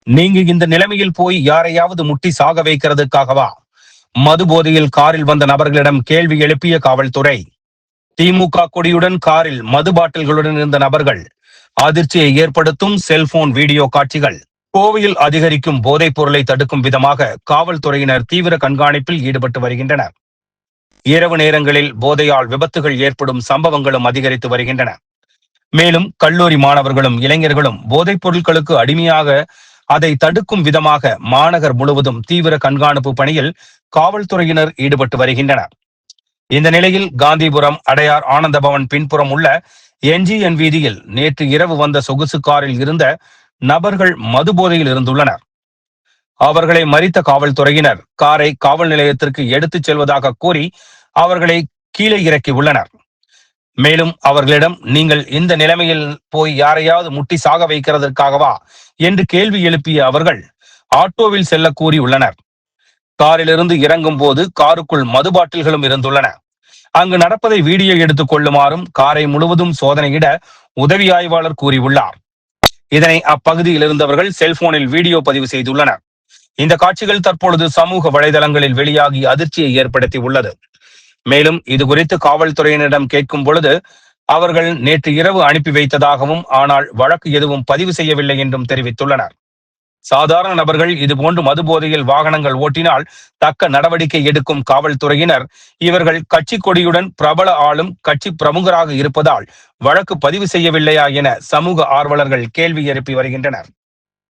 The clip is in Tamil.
நீங்க இந்த நிலைமையில் போய் யாரையாவது முட்டி சாக வைக்கிறதுக்காகவா? மது போதையில் காரில் வந்த நபர்களிடம் கேள்வி எழுப்பிய காவல்துறை. திமுக கொடியுடன் காரில் மது பாட்டில்களுடன் இருந்த நபர்கள். அதிர்ச்சியை ஏற்படுத்தும் செல்போன் வீடியோ காட்சிகள். கோவையில் அதிகரிக்கும் போதைப் பொருளை தடுக்கும் விதமாக காவல்துறையினர் தீவிர கண்காணிப்பில் ஈடுபட்டு வருகின்றனர். இரவு நேரங்களில் போதையால் விபத்துகள் ஏற்படும் சம்பவங்களும் அதிகரித்து வருகின்றன. மேலும் கல்லூரி மாணவர்களும் இளைஞர்களும் போதைப் பொருட்களுக்கு அடிமையாக அதை தடுக்கும் விதமாக மாநகர் முழுவதும் தீவிர கண்காணிப்பு பணியில் காவல்துறையினர் ஈடுபட்டு வருகின்றனர். இந்த நிலையில் காந்திபுரம் அடையார் ஆனந்தபவன் பின்புறம் உள்ள என்ஜிஎன் வீதியில் நேற்று இரவு வந்த சொகுசு காரில் இருந்த நபர்கள் மது போதையில் இருந்துள்ளனர். அவர்களை மறித்த காவல்துறையினர் காரை காவல் நிலையத்திற்கு எடுத்துச் செல்வதாக கூறி அவர்களை கீழே இறக்கி உள்ளனர். மேலும் அவர்களிடம் நீங்கள் இந்த நிலைமையில் போய் யாரையாவது முட்டி சாக வைக்கிறதற்காகவா என்று கேள்வி எழுப்பிய அவர்கள் ஆட்டோவில் செல்ல கூறியுள்ளனர். காரிலிருந்து இறங்கும் போது காருக்குள் மது பாட்டில்களும் இருந்துள்ளன. அங்கு நடப்பதை வீடியோ எடுத்துக் கொள்ளுமாறும் காரை முழுவதும் சோதனையிட உதவி ஆய்வாளர் கூறியுள்ளார். இதனை அப்பகுதியில் இருந்தவர்கள் செல்போனில் வீடியோ பதிவு செய்துள்ளனர். இந்த காட்சிகள் தற்பொழுது சமூக வலைதளங்களில் வெளியாகி அதிர்ச்சியை ஏற்படுத்தி உள்ளது. மேலும் இது குறித்து காவல்துறையினரிடம் கேட்கும் பொழுது அவர்கள் நேற்று இரவு அனுப்பி வைத்ததாகவும் ஆனால் வழக்கு எதுவும் பதிவு செய்யவில்லை என்றும் தெரிவித்துள்ளனர். சாதாரண நபர்கள் இதுபோன்று மது போதையில் வாகனங்கள் ஓட்டினால் தக்க நடவடிக்கை எடுக்கும் காவல்துறையினர் இவர்கள் கட்சி கொடியுடன் பிரபல ஆளும் கட்சி பிரமுகராக இருப்பதால் வழக்கு பதிவு செய்யவில்லையா என சமூக ஆர்வலர்கள் கேள்வி எழுப்பி வருகின்றனர்.